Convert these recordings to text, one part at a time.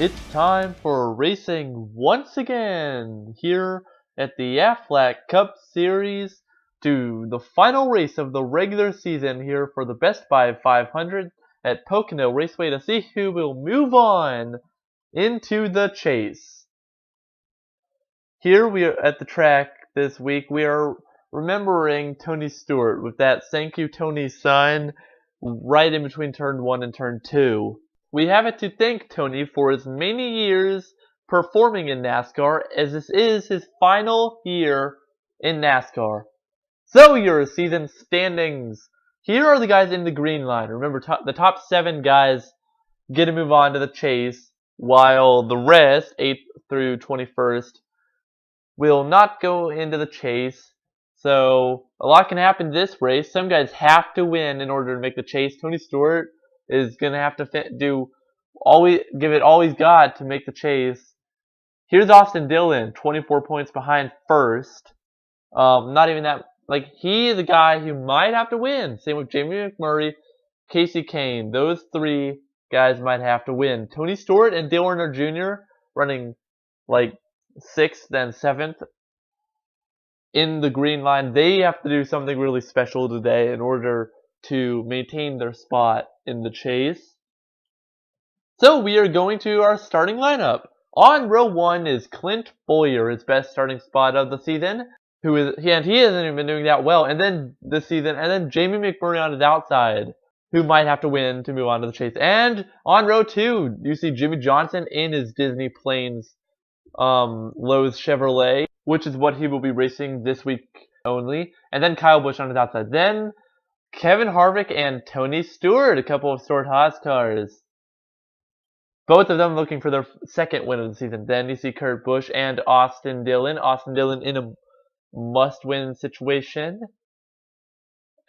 It's time for racing once again here at the Aflac Cup Series to the final race of the regular season here for the Best Buy 500 at Pocono Raceway to see who will move on into the chase. Here we are at the track this week. We are remembering Tony Stewart with that "Thank You Tony" sign right in between turn 1 and turn 2. We have it to thank Tony for his many years performing in NASCAR, as this is his final year in NASCAR. So your season standings. Here are the guys in the green line. Remember, the top 7 guys get to move on to the chase, while the rest, 8th through 21st, will not go into the chase. So a lot can happen this race. Some guys have to win in order to make the chase. Tony Stewart is going to have to give it all he's got to make the chase. Here's Austin Dillon, 24 points behind first. Not even that. He is a guy who might have to win. Same with Jamie McMurray, Casey Kane. Those 3 guys might have to win. Tony Stewart and Dale Earnhardt Jr. running 6th and 7th in the green line. They have to do something really special today in order to maintain their spot in the chase. So we are going to our starting lineup. On row 1 is Clint Bowyer, his best starting spot of the season. He hasn't even been doing that well. And then this season, and then Jamie McMurray on his outside, who might have to win to move on to the chase. And on row 2, you see Jimmy Johnson in his Disney Plains Lowe's Chevrolet, which is what he will be racing this week only. And then Kyle Busch on his outside. Then Kevin Harvick and Tony Stewart, a couple of Stewart-Haas cars. Both of them looking for their second win of the season. Then you see Kurt Busch and Austin Dillon. Austin Dillon in a must-win situation.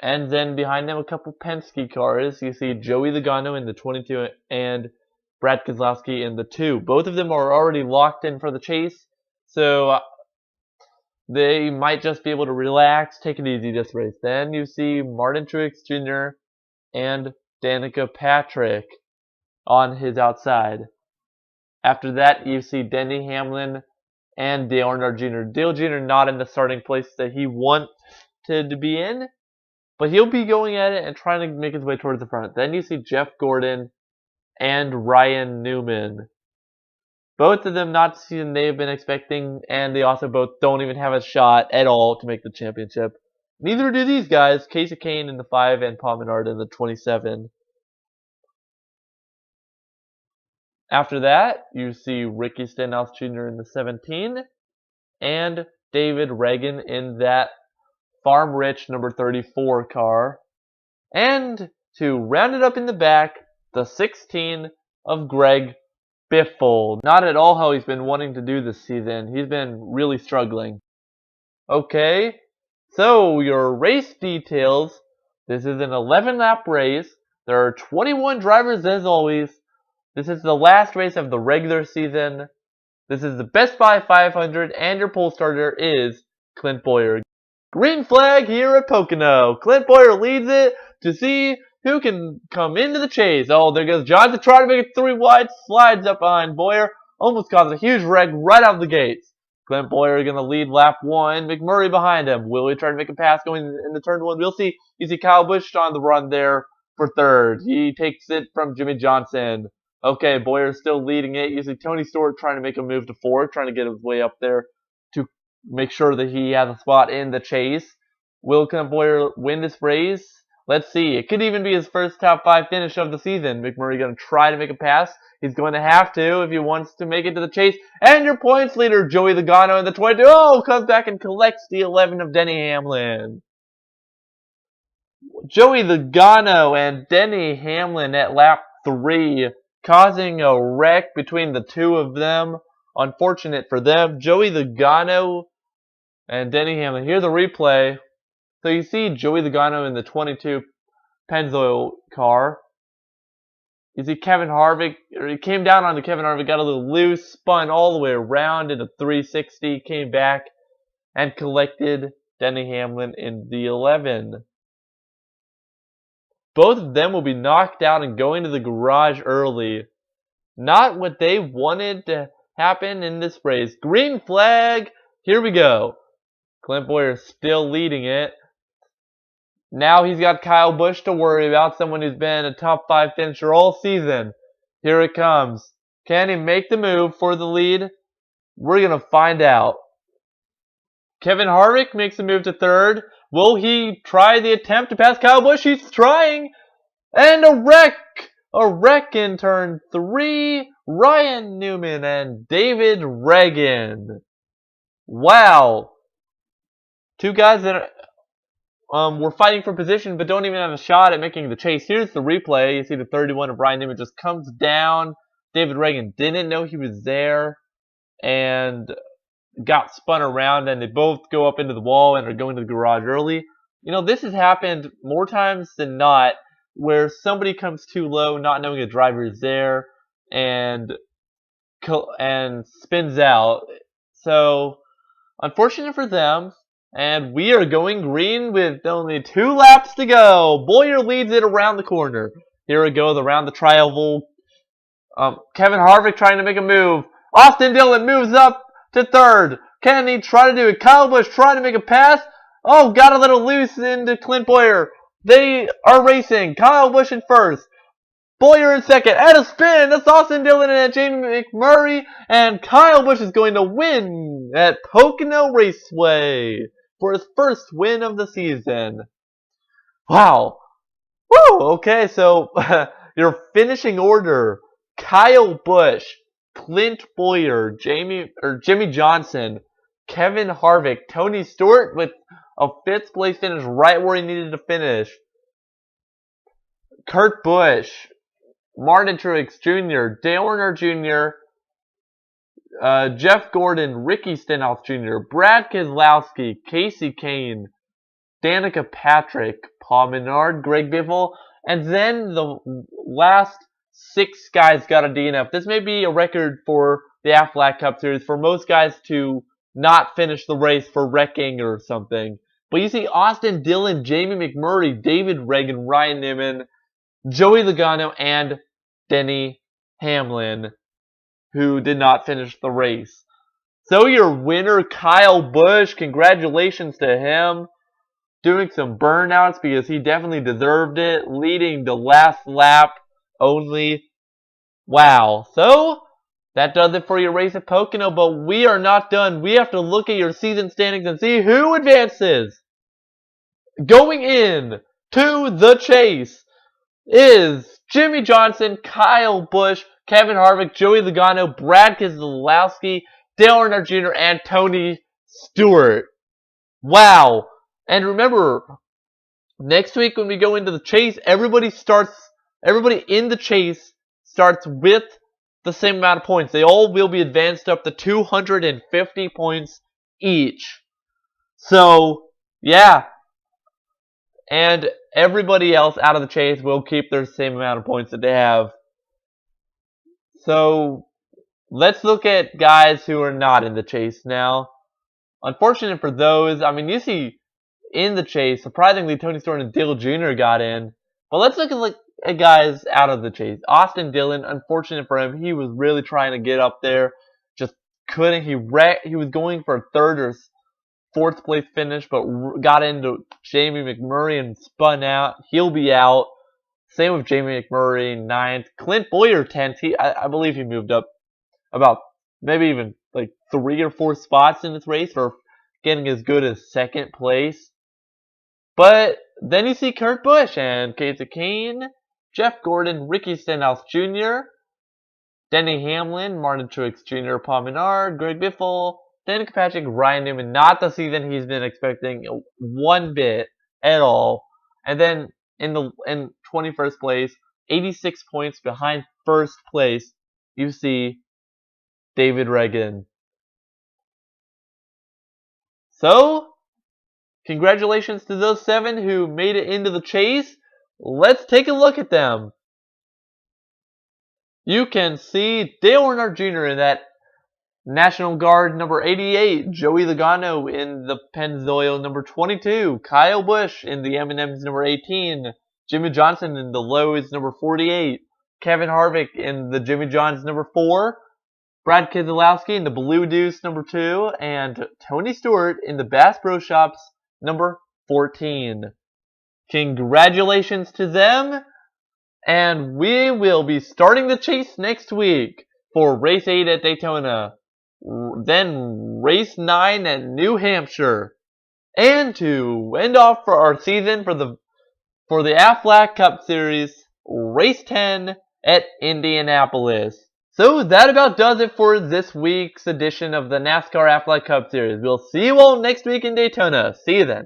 And then behind them, a couple Penske cars. You see Joey Logano in the 22 and Brad Keselowski in the 2. Both of them are already locked in for the chase, so they might just be able to relax, take it easy this race. Then you see Martin Truex Jr. and Danica Patrick on his outside. After that, you see Denny Hamlin and Dale Earnhardt Jr. Dale Jr. not in the starting place that he wanted to be in, but he'll be going at it and trying to make his way towards the front. Then you see Jeff Gordon and Ryan Newman. Both of them not the season they've been expecting, and they also both don't even have a shot at all to make the championship. Neither do these guys, Casey Kane in the 5 and Paul Menard in the 27. After that, you see Ricky Stenhouse Jr. in the 17, and David Reagan in that Farm Rich number 34 car. And to round it up in the back, the 16 of Greg Biffle. Not at all how he's been wanting to do this season. He's been really struggling. Okay, so your race details. This is an 11-lap race. There are 21 drivers as always. This is the last race of the regular season. This is the Best Buy 500, and your pole starter is Clint Bowyer. Green flag here at Pocono. Clint Bowyer leads it to see who can come into the chase. Oh, there goes Johnson trying to make it 3 wide, slides up behind Bowyer, almost causes a huge wreck right out of the gates. Clint Bowyer going to lead lap 1. McMurray behind him. Will he try to make a pass going into turn 1? We'll see. You see Kyle Busch on the run there for 3rd. He takes it from Jimmy Johnson. Okay, Bowyer's still leading it. You see Tony Stewart trying to make a move to 4th, trying to get his way up there to make sure that he has a spot in the chase. Will Clint Bowyer win this race? Let's see. It could even be his first top 5 finish of the season. McMurray going to try to make a pass. He's going to have to if he wants to make it to the chase. And your points leader, Joey Logano in the 22. Oh, comes back and collects the 11 of Denny Hamlin. Joey Logano and Denny Hamlin at lap 3, causing a wreck between the 2 of them. Unfortunate for them. Joey Logano and Denny Hamlin. Here's a replay. So you see Joey Logano in the 22 Pennzoil car. You see Kevin Harvick, he came down onto Kevin Harvick, got a little loose, spun all the way around into 360, came back and collected Denny Hamlin in the 11. Both of them will be knocked out and going to the garage early. not what they wanted to happen in this race. Green flag. Here we go. Clint Bowyer still leading it. Now he's got Kyle Busch to worry about, someone who's been a top 5 finisher all season. Here it comes. Can he make the move for the lead? We're going to find out. Kevin Harvick makes a move to third. Will he try the attempt to pass Kyle Busch? He's trying. And a wreck. A wreck in turn 3. Ryan Newman and David Reagan. Wow. Two guys that were fighting for position but don't even have a shot at making the chase. Here's the replay. You see the 31 of Ryan Newman just comes down. David Reagan didn't know he was there and got spun around, and they both go up into the wall and are going to the garage early. You know, this has happened more times than not where somebody comes too low, not knowing the driver is there, and spins out. So, unfortunate for them. And we are going green with only 2 laps to go. Bowyer leads it around the corner. Here we go, around the tri-oval. Kevin Harvick trying to make a move. Austin Dillon moves up to third. Can he try to do it? Kyle Busch trying to make a pass. Oh, got a little loose into Clint Bowyer. They are racing. Kyle Busch in first. Bowyer in second. And a spin. That's Austin Dillon and Jamie McMurray. And Kyle Busch is going to win at Pocono Raceway for his first win of the season. Wow. Woo! Okay, so your finishing order. Kyle Busch, Clint Bowyer, Jimmy Johnson, Kevin Harvick, Tony Stewart with a 5th place finish right where he needed to finish. Kurt Busch, Martin Truex Jr., Dale Earnhardt Jr., Jeff Gordon, Ricky Stenhouse Jr., Brad Keselowski, Casey Kane, Danica Patrick, Paul Menard, Greg Biffle, and then the last 6 guys got a DNF. This may be a record for the Aflac Cup Series for most guys to not finish the race for wrecking or something. But you see Austin Dillon, Jamie McMurray, David Reagan, Ryan Newman, Joey Logano, and Denny Hamlin, who did not finish the race. So your winner, Kyle Busch, congratulations to him. Doing some burnouts because he definitely deserved it. Leading the last lap only. Wow. So, that does it for your race at Pocono, but we are not done. We have to look at your season standings and see who advances. Going in to the chase is Jimmy Johnson, Kyle Busch, Kevin Harvick, Joey Logano, Brad Keselowski, Dale Earnhardt Jr., and Tony Stewart. Wow. And remember, next week when we go into the chase, everybody in the chase starts with the same amount of points. They all will be advanced up to 250 points each. So, yeah. And everybody else out of the chase will keep their same amount of points that they have. So, let's look at guys who are not in the chase now. Unfortunate for those, I mean, you see in the chase, surprisingly, Tony Stewart and Dale Jr. got in. But let's look at guys out of the chase. Austin Dillon, unfortunate for him, he was really trying to get up there. Just couldn't. He was going for a 3rd or 4th place finish, but got into Jamie McMurray and spun out. He'll be out. Same with Jamie McMurray, 9th. Clint Bowyer, 10th. I believe he moved up about maybe even like 3 or 4 spots in this race for getting as good as 2nd place. But then you see Kurt Busch and Casey Kane, Jeff Gordon, Ricky Stenhouse Jr., Denny Hamlin, Martin Truex Jr., Paul Menard, Greg Biffle, Danica Patrick, Ryan Newman. Not the season he's been expecting one bit at all. And then in 21st place, 86 points behind 1st place, you see David Reagan. So, congratulations to those 7 who made it into the chase. Let's take a look at them. You can see Dale Earnhardt Jr. in that National Guard number 88, Joey Logano in the Pennzoil number 22, Kyle Busch in the M&M's number 18, Jimmy Johnson in the Lowe's number 48, Kevin Harvick in the Jimmy John's number 4, Brad Keselowski in the Blue Deuce number 2, and Tony Stewart in the Bass Pro Shops number 14. Congratulations to them, and we will be starting the chase next week for Race 8 at Daytona, then Race 9 at New Hampshire, and to end off for our season for the Aflac Cup Series, Race 10 at Indianapolis. So that about does it for this week's edition of the NASCAR Aflac Cup Series. We'll see you all next week in Daytona. See you then.